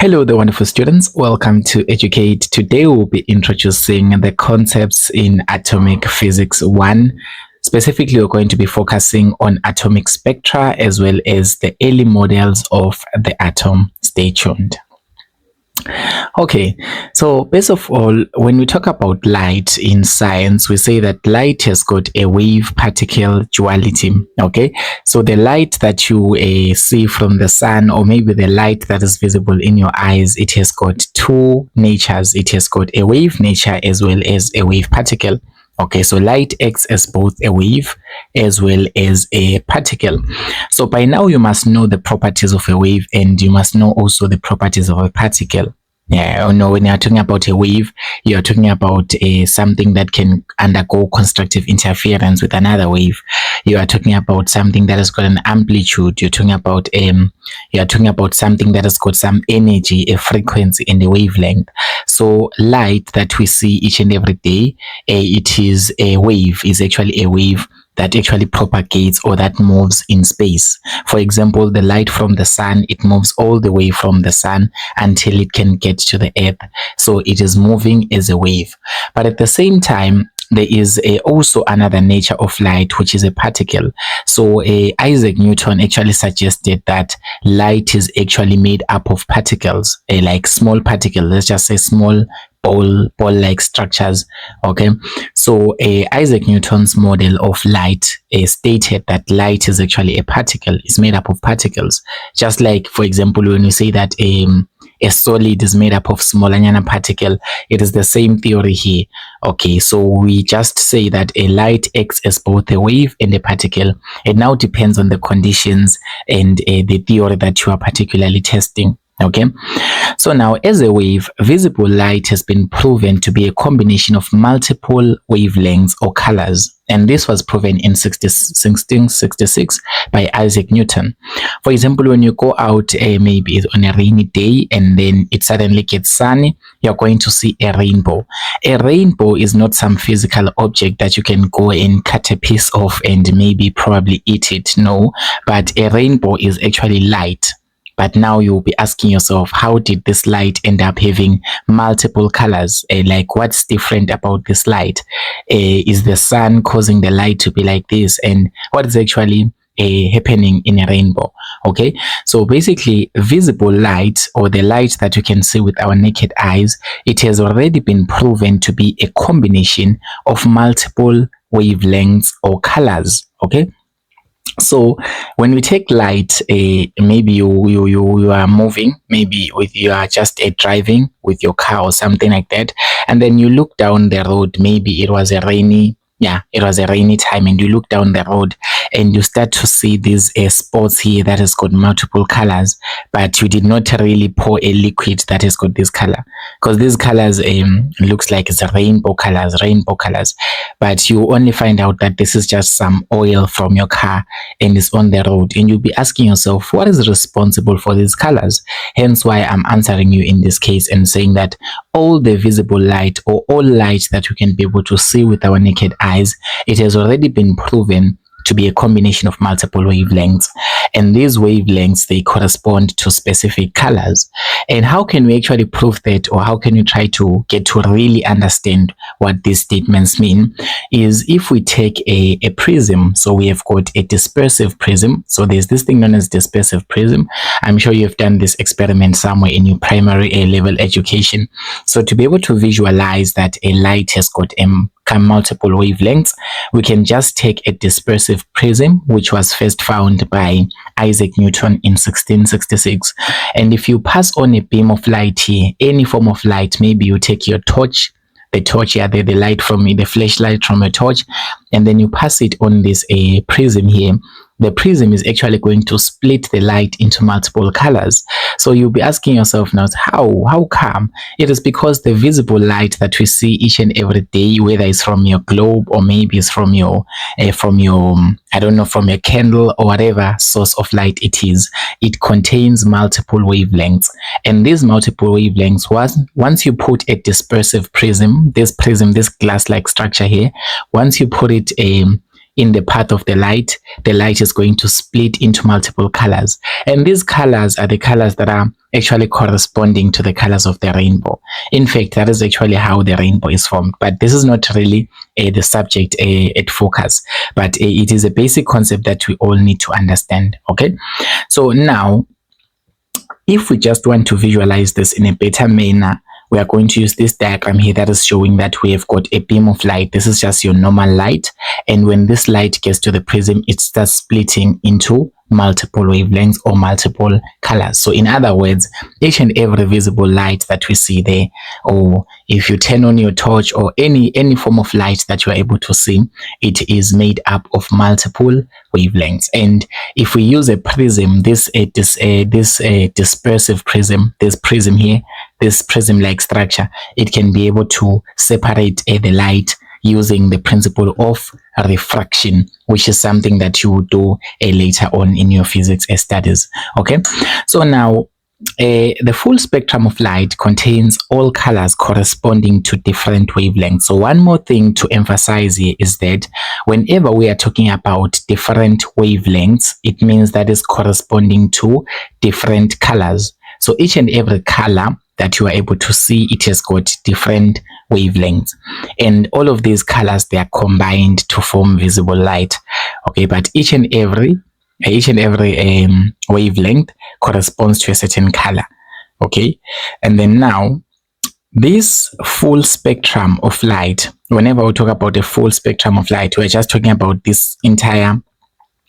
Hello, the wonderful students. Welcome to Educate. Today we'll be introducing the concepts in Atomic Physics 1. Specifically, we're going to be focusing on atomic spectra as well as the early models of the atom. Stay tuned. Okay, so first of all, when we talk about light in science, we say that light has got a wave particle duality. Okay, so the light that you see from the sun, or maybe the light that is visible in your eyes, it has got two natures. It has got a wave nature as well as a wave particle. Okay, so light acts as both a wave as well as a particle. So by now you must know the properties of a wave, and you must know also the properties of a particle. Yeah, or no, when you're talking about a wave, you're talking about something that can undergo constructive interference with another wave. You are talking about something that has got an amplitude. You're talking about something that has got some energy, a frequency, and a wavelength. So light that we see each and every day, it is a wave. Is actually a wave that actually propagates or that moves in space. For example, the light from the sun, it moves all the way from the sun until it can get to the earth. So it is moving as a wave. But at the same time, there is also another nature of light, which is a particle. So Isaac Newton actually suggested that light is actually made up of particles, like small particles, let's just say small ball-like structures. Okay, so Isaac Newton's model of light stated that light is actually a particle. It's made up of particles. Just like, for example, when you say that a solid is made up of small particle, it is the same theory here. Okay, so we just say that a light acts as both a wave and a particle. It now depends on the conditions and the theory that you are particularly testing. Okay, so now as a wave, visible light has been proven to be a combination of multiple wavelengths or colors, and this was proven in 1666 by Isaac Newton. For example, when you go out maybe on a rainy day and then it suddenly gets sunny, you're going to see a rainbow. A rainbow is not some physical object that you can go and cut a piece off and maybe probably eat it. No, but a rainbow is actually light. But now you'll be asking yourself, how did this light end up having multiple colors? Like, what's different about this light? Is the sun causing the light to be like this? And what is actually happening in a rainbow? Okay, so basically visible light, or the light that you can see with our naked eyes, it has already been proven to be a combination of multiple wavelengths or colors. Okay, so when we take light, maybe you are moving, maybe you are just driving with your car or something like that, and then you look down the road. Maybe it was a rainy time, and you look down the road and you start to see these spots here that has got multiple colors, but you did not really pour a liquid that has got this color, because these colors looks like it's rainbow colors, but you only find out that this is just some oil from your car and it's on the road, and you'll be asking yourself, what is responsible for these colors? Hence why I'm answering you in this case and saying that all the visible light, or all light that we can be able to see with our naked eyes, it has already been proven to be a combination of multiple wavelengths, and these wavelengths, they correspond to specific colors. And how can we actually prove that, or how can we try to get to really understand what these statements mean, is if we take a prism. So we have got a dispersive prism. So there's this thing known as dispersive prism. I'm sure you've done this experiment somewhere in your primary level education. So to be able to visualize that a light has got multiple wavelengths, we can just take a dispersive prism, which was first found by Isaac Newton in 1666. And if you pass on a beam of light here, any form of light, maybe you take your torch, the light from the flashlight from a torch, and then you pass it on this prism here, the prism is actually going to split the light into multiple colors. So you'll be asking yourself now, how come? It is because the visible light that we see each and every day, whether it's from your globe or maybe it's from your from your candle or whatever source of light it is, it contains multiple wavelengths. And these multiple wavelengths, once you put a dispersive prism, this glass-like structure here, once you put it in the path of the light is going to split into multiple colors. And these colors are the colors that are actually corresponding to the colors of the rainbow. In fact, that is actually how the rainbow is formed. But this is not really the subject at focus, but it is a basic concept that we all need to understand. Okay, so now if we just want to visualize this in a better manner, we are going to use this diagram here that is showing that we have got a beam of light. This is just your normal light, and when this light gets to the prism, it starts splitting into multiple wavelengths or multiple colors. So in other words, each and every visible light that we see there, or if you turn on your torch or any form of light that you are able to see, it is made up of multiple wavelengths. And if we use a prism, this dispersive prism, this prism here, this prism-like structure, it can be able to separate the light using the principle of refraction, which is something that you will do later on in your physics studies. Okay, so now the full spectrum of light contains all colors corresponding to different wavelengths. So one more thing to emphasize here is that whenever we are talking about different wavelengths, it means that is corresponding to different colors. So each and every color that you are able to see, it has got different wavelengths, and all of these colors, they are combined to form visible light. Okay, but each and every wavelength corresponds to a certain color. Okay, and then now this full spectrum of light, whenever we talk about the full spectrum of light, we're just talking about this entire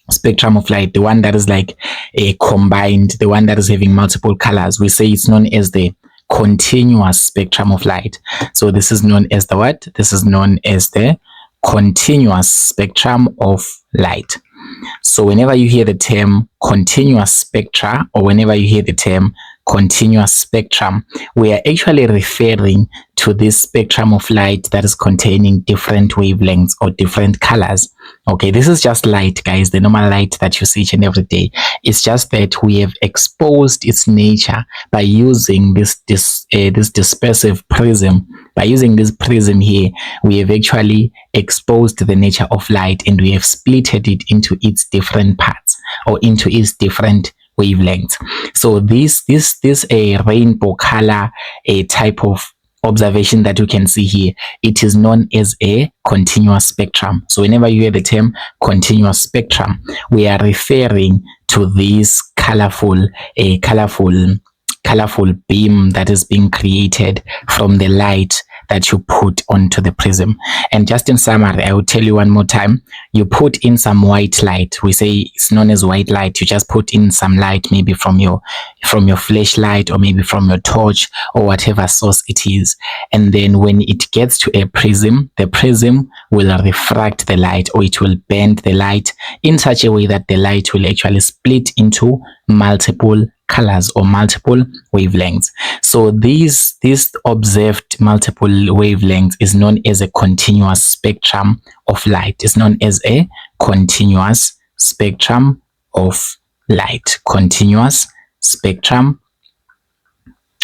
spectrum of light, the one that is like a combined, the one that is having multiple colors. We say it's known as the continuous spectrum of light. So this is known as the what? This is known as the continuous spectrum of light. So whenever you hear the term continuous spectra, or whenever you hear the term continuous spectrum, we are actually referring to this spectrum of light that is containing different wavelengths or different colors. Okay, this is just light, guys, the normal light that you see each and every day. It's just that we have exposed its nature by using this dispersive prism. By using this prism here, we have actually exposed the nature of light, and we have splitted it into its different parts, or into its different wavelengths. So this a rainbow color, a type of observation that you can see here, it is known as a continuous spectrum. So whenever you hear the term continuous spectrum, we are referring to this colorful beam that is being created from the light that you put onto the prism. And just in summary, I will tell you one more time, you put in some white light. We say it's known as white light. You just put in some light, maybe from your flashlight, or maybe from your torch, or whatever source it is. And then when it gets to a prism, the prism will refract the light, or it will bend the light in such a way that the light will actually split into multiple colors or multiple wavelengths. So this observed multiple wavelengths is known as a continuous spectrum of light. It's known as a continuous spectrum of light. Continuous spectrum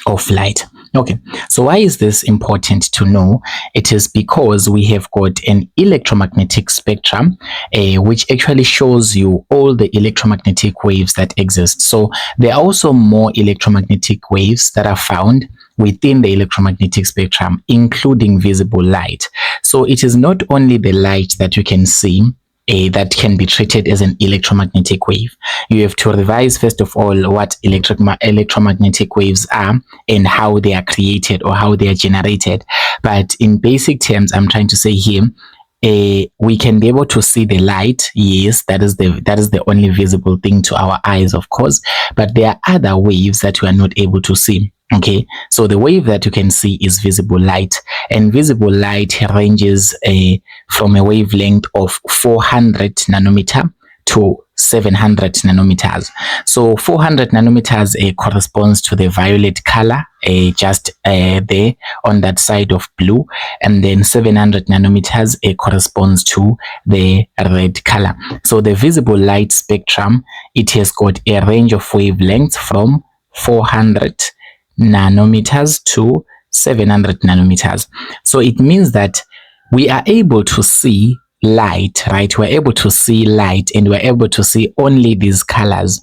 of light. Okay, so why is this important to know? It is because we have got an electromagnetic spectrum, which actually shows you all the electromagnetic waves that exist. So there are also more electromagnetic waves that are found within the electromagnetic spectrum, including visible light. So it is not only the light that you can see that can be treated as an electromagnetic wave. You have to revise, first of all, what electromagnetic waves are and how they are created or how they are generated. But in basic terms, I'm trying to say here, we can be able to see the light. Yes, that is the only visible thing to our eyes, of course, but there are other waves that we are not able to see. Okay, so the wave that you can see is visible light, and visible light ranges from a wavelength of 400 nanometer to 700 nanometers. So 400 nanometers corresponds to the violet color, just there on that side of blue, and then 700 nanometers corresponds to the red color. So the visible light spectrum, it has got a range of wavelengths from 400 nanometers to 700 nanometers. So it means that we are able to see light, right? We're able to see light and we're able to see only these colors.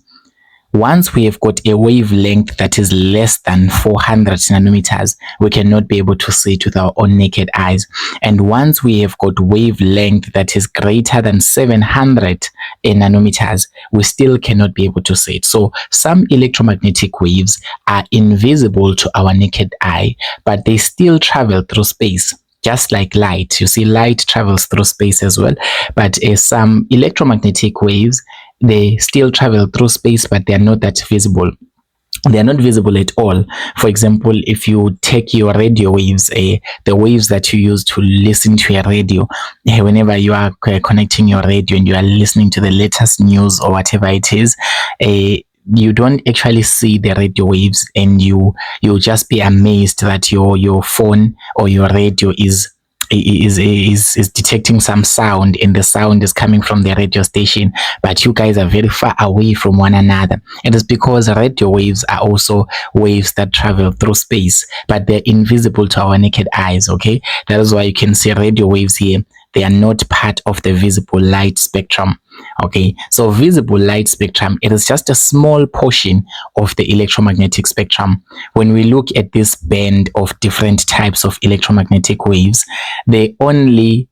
Once we have got a wavelength that is less than 400 nanometers, we cannot be able to see it with our own naked eyes. And once we have got wavelength that is greater than 700 nanometers, we still cannot be able to see it. So some electromagnetic waves are invisible to our naked eye, but they still travel through space. Just like light, you see, light travels through space as well, but some electromagnetic waves, they still travel through space, but they are not that visible. They are not visible at all. For example, if you take your radio waves, the waves that you use to listen to your radio, whenever you are connecting your radio and you are listening to the latest news or whatever it is, you don't actually see the radio waves, and you'll just be amazed that your phone or your radio is detecting some sound, and the sound is coming from the radio station, but you guys are very far away from one another. It is because radio waves are also waves that travel through space, but they're invisible to our naked eyes. Okay, that is why you can see radio waves here. They are not part of the visible light spectrum. Okay, so visible light spectrum, it is just a small portion of the electromagnetic spectrum. When we look at this band of different types of electromagnetic waves, the only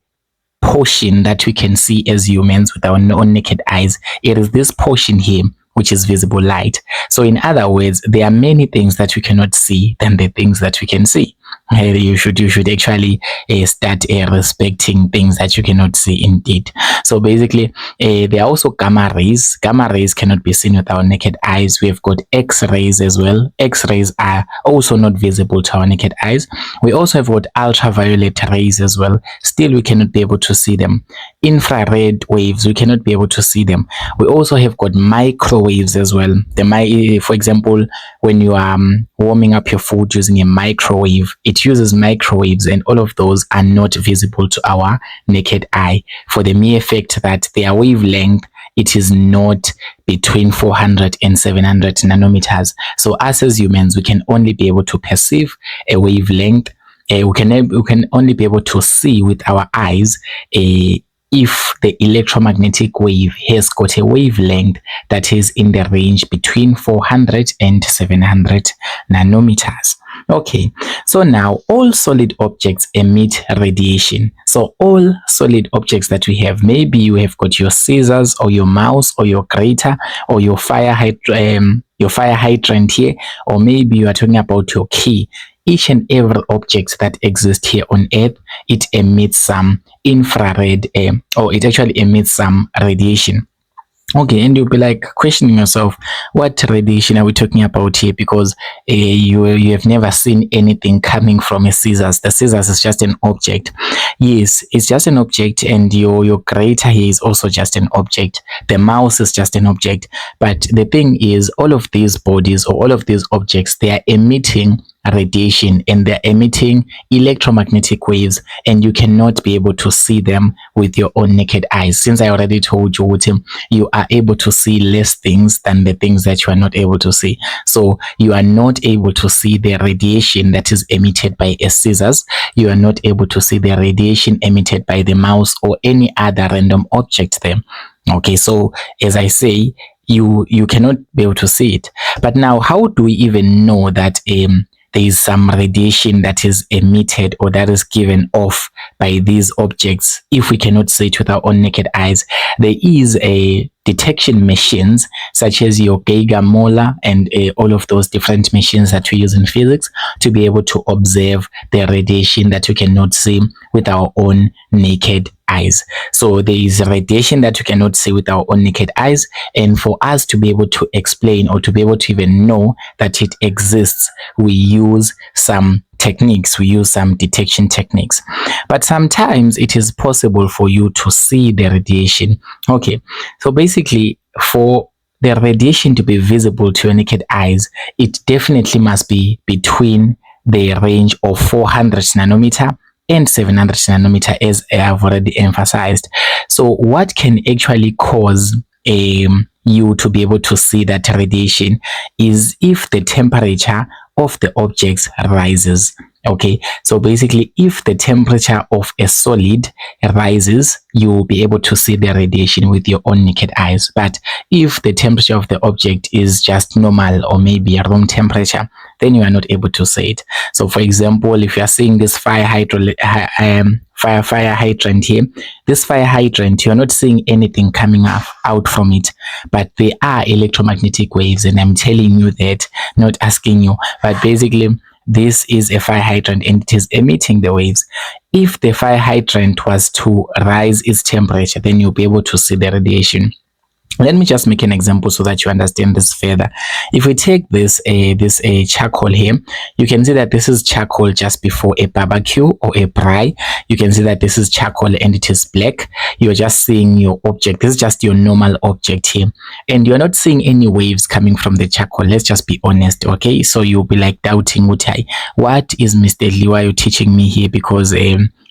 portion that we can see as humans with our own naked eyes, it is this portion here, which is visible light. So in other words, there are many things that we cannot see than the things that we can see. You should actually start respecting things that you cannot see indeed. So basically, there are also gamma rays. Gamma rays cannot be seen with our naked eyes. We have got X-rays as well. X-rays are also not visible to our naked eyes. We also have got ultraviolet rays as well. Still, we cannot be able to see them. Infrared waves, we cannot be able to see them. We also have got microwaves as well. For example, when you are warming up your food using a microwave, it uses microwaves, and all of those are not visible to our naked eye for the mere fact that their wavelength, it is not between 400 and 700 nanometers. So us as humans, we can only be able to perceive a wavelength. We can only be able to see with our eyes if the electromagnetic wave has got a wavelength that is in the range between 400 and 700 nanometers. Okay, so now all solid objects emit radiation. So all solid objects that we have, maybe you have got your scissors or your mouse or your grater or your fire hydrant here, or maybe you are talking about your key. Each and every object that exists here on Earth, it emits some infrared, or it actually emits some radiation. Okay, and you'll be like questioning yourself, what radiation are we talking about here? Because you have never seen anything coming from a scissors. The scissors is just an object. Yes, it's just an object, and your grater here is also just an object. The mouse is just an object. But the thing is, all of these bodies or all of these objects, they are emitting radiation, and they're emitting electromagnetic waves, and you cannot be able to see them with your own naked eyes. Since I already told you, you are able to see less things than the things that you are not able to see. So you are not able to see the radiation that is emitted by a scissors. You are not able to see the radiation emitted by the mouse or any other random object there. Okay, so as I say, you cannot be able to see it. But now, how do we even know that there is some radiation that is emitted or that is given off by these objects if we cannot see it with our own naked eyes? There is a detection machines such as your Geiger-Müller and all of those different machines that we use in physics to be able to observe the radiation that we cannot see with our own naked eyes. So there is radiation that we cannot see with our own naked eyes, and for us to be able to explain or to be able to even know that it exists, we use some techniques, we use some detection techniques. But sometimes it is possible for you to see the radiation. Okay, so basically, for the radiation to be visible to your naked eyes, it definitely must be between the range of 400 nanometer and 700 nanometer, as I have already emphasized. So what can actually cause you to be able to see that radiation is if the temperature of the objects rises. Okay, so basically if the temperature of a solid rises, you will be able to see the radiation with your own naked eyes. But if the temperature of the object is just normal or maybe a room temperature, then you are not able to see it. So for example, if you are seeing this fire hydrant here, this fire hydrant, you're not seeing anything coming out from it, but there are electromagnetic waves, and I'm telling you that, not asking you, but basically this is a fire hydrant and it is emitting the waves. If the fire hydrant was to rise its temperature, then you'll be able to see the radiation. Let me just make an example so that you understand this further. If we take this charcoal here, you can see that this is charcoal just before a barbecue or a braai. You can see that this is charcoal and it is black. You're just seeing your object. This is just your normal object here, and you're not seeing any waves coming from the charcoal. Let's just be honest, okay? So you'll be like doubting, Utai, what is Mr. Liwayo teaching me here? Because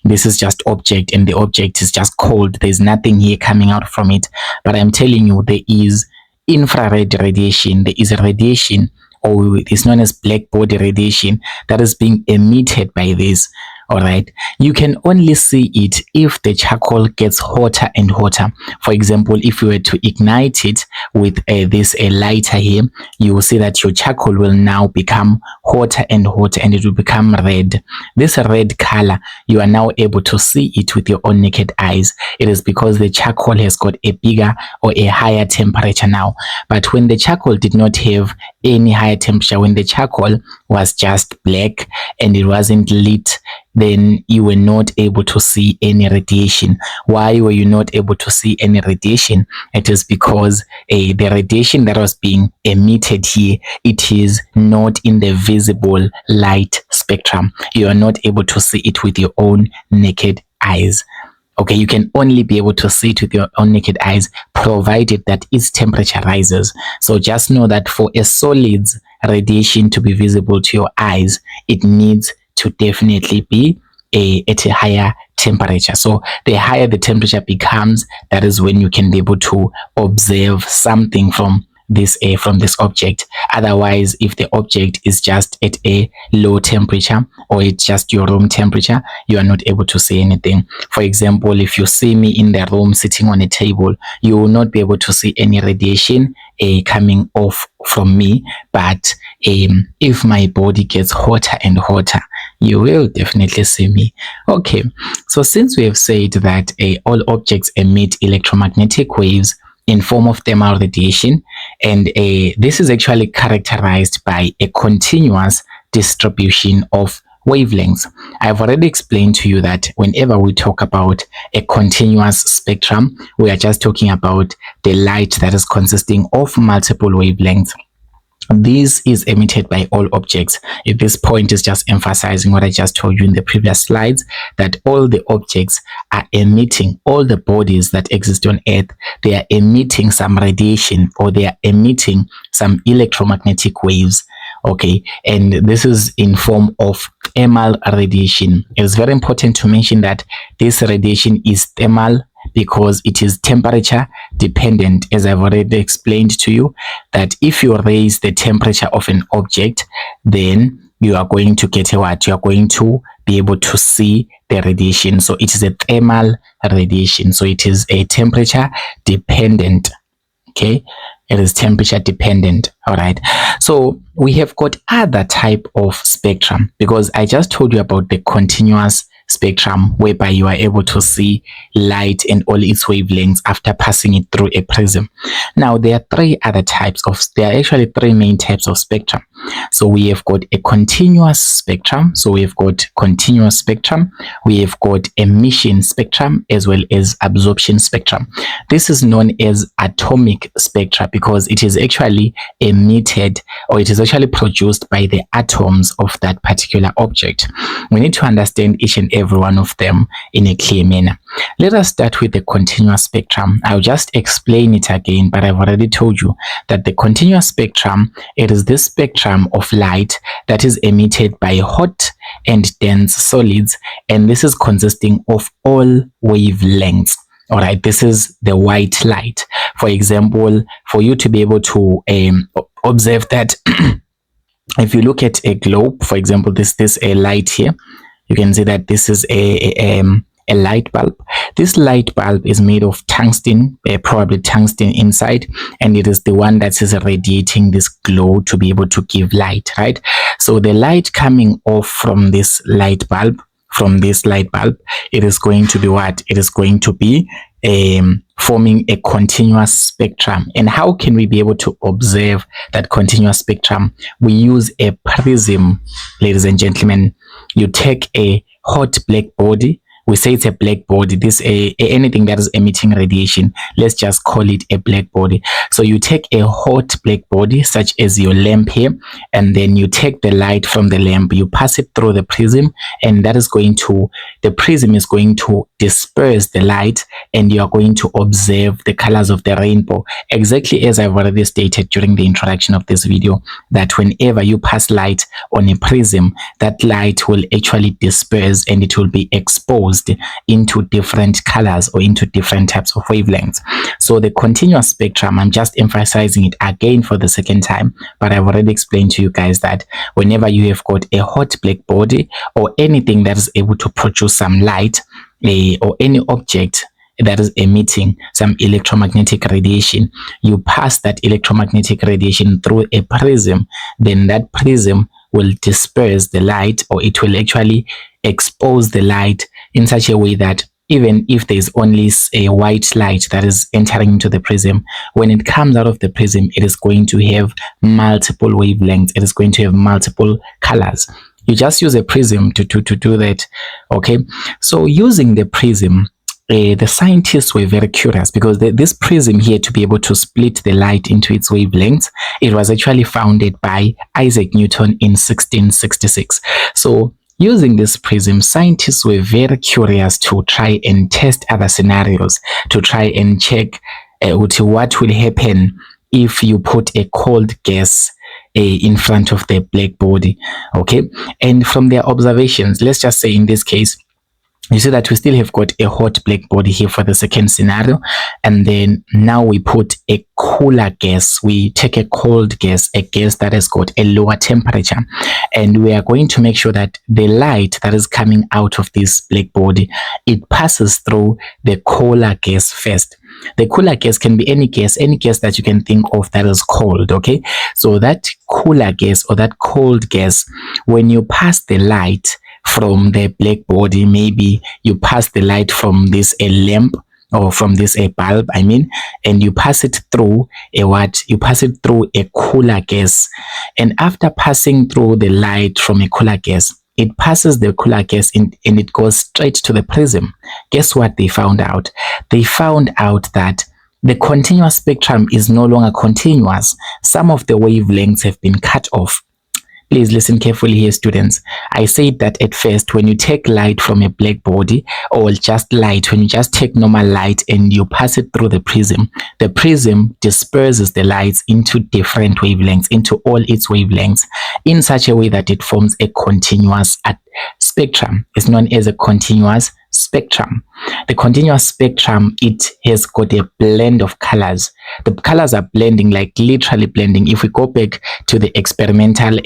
this is just object and the object is just cold. There's nothing here coming out from it. But I'm telling you, there is infrared radiation. There is a radiation, or it's known as black body radiation, that is being emitted by this. All right, you can only see it if the charcoal gets hotter and hotter. For example, if you were to ignite it with this lighter here, you will see that your charcoal will now become hotter and hotter, and it will become red. This red color, you are now able to see it with your own naked eyes. It is because the charcoal has got a bigger or a higher temperature now. But when the charcoal did not have any higher temperature, when the charcoal was just black and it wasn't lit, then you were not able to see any radiation. Why were you not able to see any radiation? It is because the radiation that was being emitted here, it is not in the visible light spectrum. You are not able to see it with your own naked eyes. Okay, you can only be able to see it with your own naked eyes, provided that its temperature rises. So just know that for a solid's radiation to be visible to your eyes, it needs to definitely be at a higher temperature. So the higher the temperature becomes, that is when you can be able to observe something from this object. Otherwise, if the object is just at a low temperature or it's just your room temperature, you are not able to see anything. For example, if you see me in the room sitting on a table, you will not be able to see any radiation coming off from me. But if my body gets hotter and hotter, you will definitely see me. Okay, so since we have said that all objects emit electromagnetic waves in form of thermal radiation, and this is actually characterized by a continuous distribution of wavelengths. I've already explained to you that whenever we talk about a continuous spectrum, we are just talking about the light that is consisting of multiple wavelengths. This is emitted by all objects. At this point is just emphasizing what I just told you in the previous slides, that all the objects are emitting, all the bodies that exist on Earth, they are emitting some radiation, or they are emitting some electromagnetic waves. Okay, and this is in form of thermal radiation. It's very important to mention that this radiation is thermal because it is temperature dependent, as I've already explained to you, that if you raise the temperature of an object, then you are going to get what? You are going to be able to see the radiation. So it is a thermal radiation. So it is a temperature dependent. Okay, it is temperature dependent. All right, so we have got other type of spectrum, because I just told you about the continuous spectrum, whereby you are able to see light and all its wavelengths after passing it through a prism. Now there are there are actually three main types of spectrum. So we have got a continuous spectrum. So we have got continuous spectrum, we have got emission spectrum, as well as absorption spectrum. This is known as atomic spectra because it is actually emitted, or it is actually produced by the atoms of that particular object. We need to understand each and every one of them in a clear manner. Let us start with the continuous spectrum. I'll just explain it again, but I've already told you that the continuous spectrum, it is this spectrum of light that is emitted by hot and dense solids, and this is consisting of all wavelengths. All right, this is the white light. For example, for you to be able to observe that If you look at a globe, for example, this a light here, you can see that this is a light bulb. This light bulb is made of tungsten, probably tungsten inside, and it is the one that is radiating this glow to be able to give light, right? So the light coming off from this light bulb, it is going to be what? It is going to be forming a continuous spectrum. And how can we be able to observe that continuous spectrum? We use a prism, ladies and gentlemen. You take a hot black body. We say it's a black body. This anything that is emitting radiation, let's just call it a black body. So you take a hot black body, such as your lamp here, and then you take the light from the lamp, you pass it through the prism, and the prism is going to disperse the light, and you are going to observe the colors of the rainbow, exactly as I've already stated during the introduction of this video, that whenever you pass light on a prism, that light will actually disperse and it will be exposed into different colors or into different types of wavelengths. So the continuous spectrum, I'm just emphasizing it again for the second time, but I've already explained to you guys that whenever you have got a hot black body or anything that is able to produce some light, or any object that is emitting some electromagnetic radiation, you pass that electromagnetic radiation through a prism, then that prism will disperse the light, or it will actually expose the light in such a way that even if there is only a white light that is entering into the prism, when it comes out of the prism, it is going to have multiple wavelengths. It is going to have multiple colors. You just use a prism to do that. Okay, so using the prism, the scientists were very curious because this prism here, to be able to split the light into its wavelengths, it was actually founded by Isaac Newton in 1666. So using this prism, scientists were very curious to try and test other scenarios, to try and check what will happen if you put a cold gas in front of the black body. Okay, and from their observations, let's just say in this case, you see that we still have got a hot black body here for the second scenario, and then now we put a cooler gas. We take a cold gas, a gas that has got a lower temperature, and we are going to make sure that the light that is coming out of this black body, it passes through the cooler gas first. The cooler gas can be any gas that you can think of that is cold. Okay, so that cooler gas or that cold gas, when you pass the light from the black body, maybe you pass the light from this a lamp or from this a bulb, I mean, and you pass it through a what? You pass it through a cooler gas, and after passing through the light from a cooler gas, it passes the cooler gas and it goes straight to the prism. Guess what they found out? They found out that the continuous spectrum is no longer continuous. Some of the wavelengths have been cut off. Please listen carefully here, students. I said that at first, when you take light from a black body, or just light, when you just take normal light and you pass it through the prism disperses the lights into different wavelengths, into all its wavelengths, in such a way that it forms a continuous spectrum. It's known as a continuous spectrum. The continuous spectrum, it has got a blend of colors. The colors are blending, like literally blending. If we go back to the experimental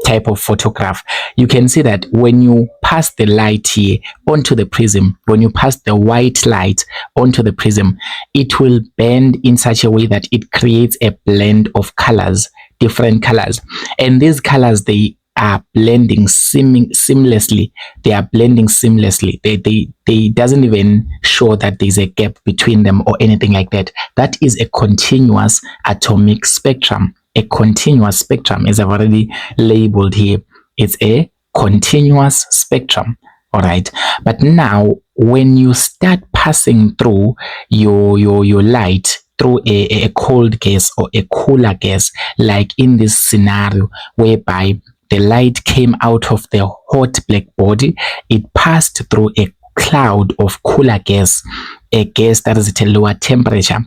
type of photograph, you can see that when you pass the light here onto the prism, when you pass the white light onto the prism, it will bend in such a way that it creates a blend of colors, different colors. And these colors, they are blending seamlessly. They are blending seamlessly. They doesn't even show that there's a gap between them or anything like that. That is a continuous atomic spectrum. A continuous spectrum, as I've already labeled here, it's a continuous spectrum. All right, but now when you start passing through your light through a cold gas or a cooler gas, like in this scenario whereby the light came out of the hot black body, it passed through a cloud of cooler gas, a gas that is at a lower temperature.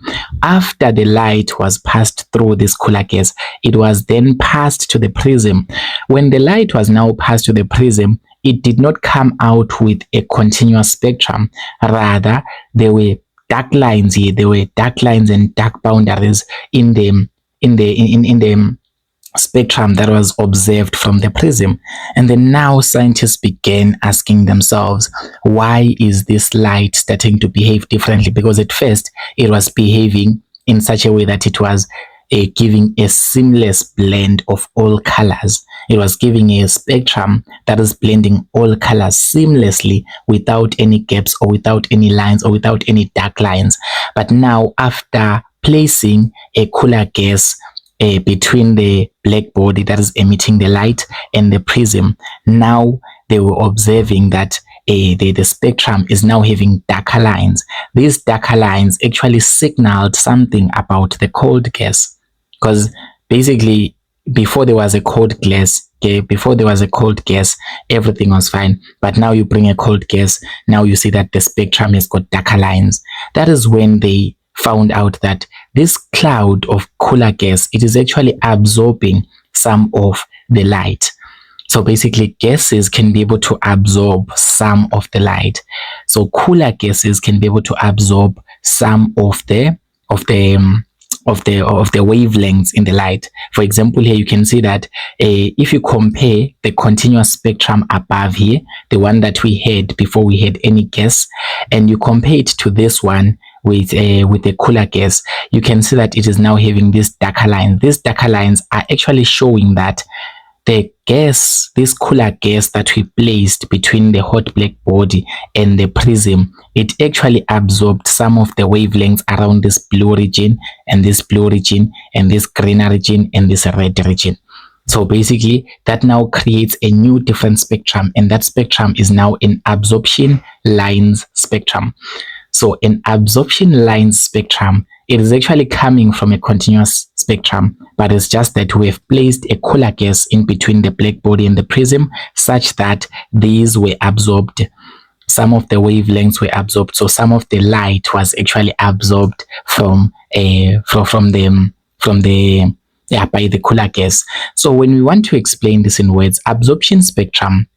After the light was passed through this cooler gas, it was then passed to the prism. When the light was now passed to the prism, it did not come out with a continuous spectrum. Rather, there were dark lines here. There were dark lines and dark boundaries in the spectrum that was observed from the prism. And then now scientists began asking themselves, why is this light starting to behave differently? Because at first it was behaving in such a way that it was giving a seamless blend of all colors. It was giving a spectrum that is blending all colors seamlessly without any gaps or without any lines or without any dark lines. But now, after placing a cooler gas between the black body that is emitting the light and the prism, now they were observing that the spectrum is now having darker lines. These darker lines actually signaled something about the cold gas, because basically before there was a cold gas, everything was fine. But now you bring a cold gas, now you see that the spectrum has got darker lines. That is when they found out that this cloud of cooler gas, it is actually absorbing some of the light. So basically gases can be able to absorb some of the light. So cooler gases can be able to absorb some of the wavelengths in the light. For example, here you can see that if you compare the continuous spectrum above here, the one that we had before we had any gas, and you compare it to this one with the cooler gas, you can see that it is now having these darker lines. These darker lines are actually showing that the gas, this cooler gas that we placed between the hot black body and the prism, it actually absorbed some of the wavelengths around this blue region and this blue region and this green region and this red region. So basically that now creates a new different spectrum, and that spectrum is now an absorption lines spectrum. So an absorption lines spectrum, it is actually coming from a continuous spectrum, but it's just that we have placed a cooler gas in between the black body and the prism such that these were absorbed. Some of the wavelengths were absorbed, so some of the light was actually absorbed by the cooler gas. So when we want to explain this in words, absorption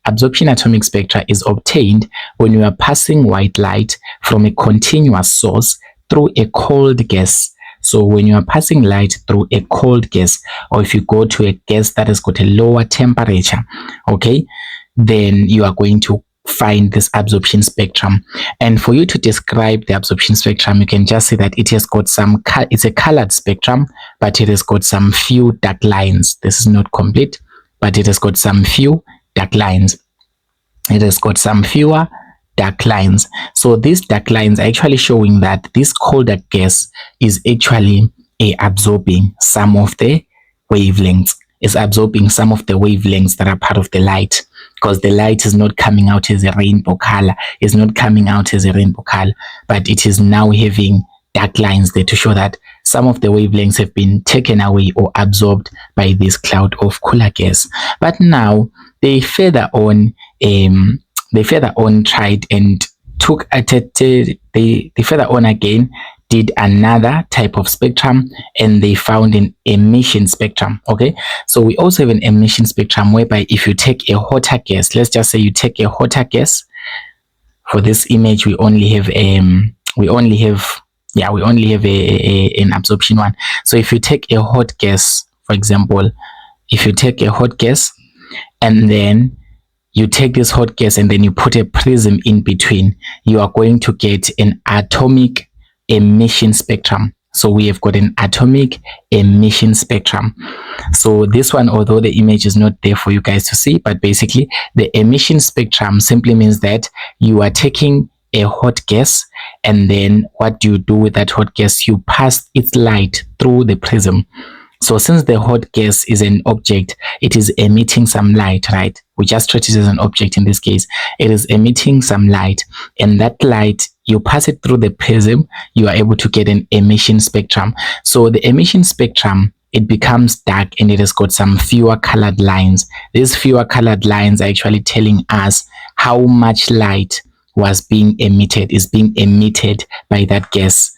atomic spectra is obtained when you are passing white light from a continuous source through a cold gas. So when you are passing light through a cold gas, or if you go to a gas that has got a lower temperature, okay, then you are going to find this absorption spectrum. And for you to describe the absorption spectrum, you can just say that it has got it's a colored spectrum, but it has got some few dark lines. This is not complete, but it has got some few dark lines. It has got some fewer dark lines. So these dark lines are actually showing that this colder gas is actually absorbing some of the wavelengths. Is absorbing some of the wavelengths that are part of the light, because the light is not coming out as a rainbow color, but it is now having dark lines there to show that some of the wavelengths have been taken away or absorbed by this cloud of cooler gas. But now they further on tried and took they further on again did another type of spectrum, and they found an emission spectrum. Okay, so we also have an emission spectrum whereby if you take a hotter gas, let's just say you take a hotter gas. For this image we only have an absorption one. So if you take a hot gas, for example, if you take a hot gas and then you take this hot gas and then you put a prism in between, you are going to get an atomic emission spectrum. So we have got an atomic emission spectrum. So this one, although the image is not there for you guys to see, but basically the emission spectrum simply means that you are taking a hot gas, and then what do you do with that hot gas? You pass its light through the prism. So since the hot gas is an object, it is emitting some light, right? We just treat it as an object in this case. It is emitting some light, and that light, you pass it through the prism, you are able to get an emission spectrum. So the emission spectrum, it becomes dark and it has got some fewer colored lines. These fewer colored lines are actually telling us how much light is being emitted by that gas.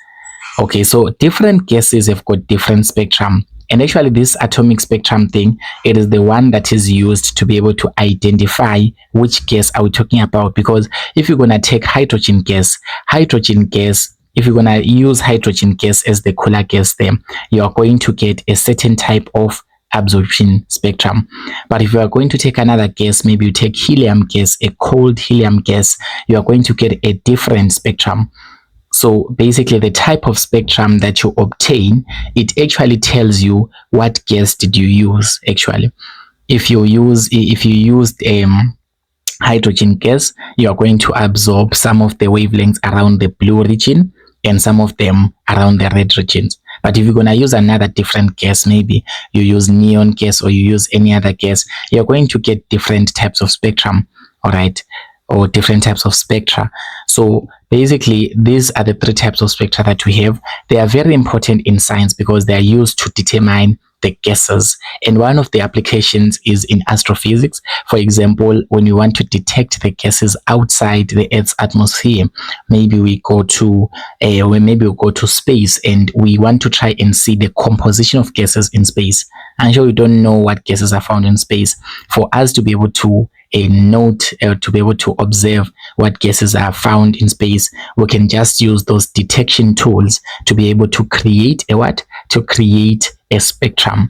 Okay, so different gases have got different spectrum. And actually this atomic spectrum thing, it is the one that is used to be able to identify which gas are we talking about. Because if you're going to take hydrogen gas, if you're going to use hydrogen gas as the cooler gas there, you are going to get a certain type of absorption spectrum. But if you are going to take another gas, maybe you take helium gas, a cold helium gas, you are going to get a different spectrum. So basically the type of spectrum that you obtain, it actually tells you what gas did you use actually. If you used hydrogen gas, you are going to absorb some of the wavelengths around the blue region and some of them around the red regions. But if you're going to use another different gas, maybe you use neon gas or you use any other gas, you're going to get different types of spectrum, all right, or different types of spectra. So basically, these are the three types of spectra that we have. They are very important in science because they are used to determine the gases, and one of the applications is in astrophysics. For example, when you want to detect the gases outside the Earth's atmosphere, maybe we go to space and we want to try and see the composition of gases in space. I'm sure we don't know what gases are found in space. For us to be able to to be able to observe what gases are found in space, we can just use those detection tools to be able to create a spectrum,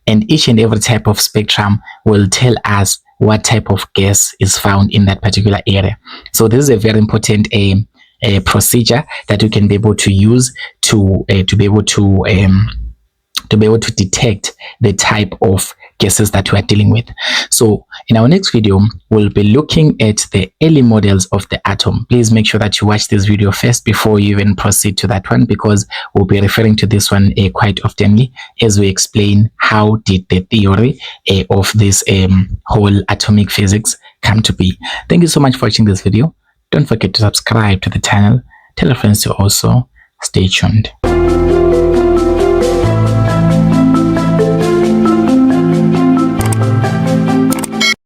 and each and every type of spectrum will tell us what type of gas is found in that particular area. So this is a very important a procedure that we can be able to use to be able to detect the type of gases that we are dealing with. So in our next video, we'll be looking at the early models of the atom. Please make sure that you watch this video first before you even proceed to that one, because we'll be referring to this one quite oftenly as we explain how did the theory of this whole atomic physics come to be. Thank you so much for watching this video. Don't forget to subscribe to the channel. Tell your friends to also stay tuned.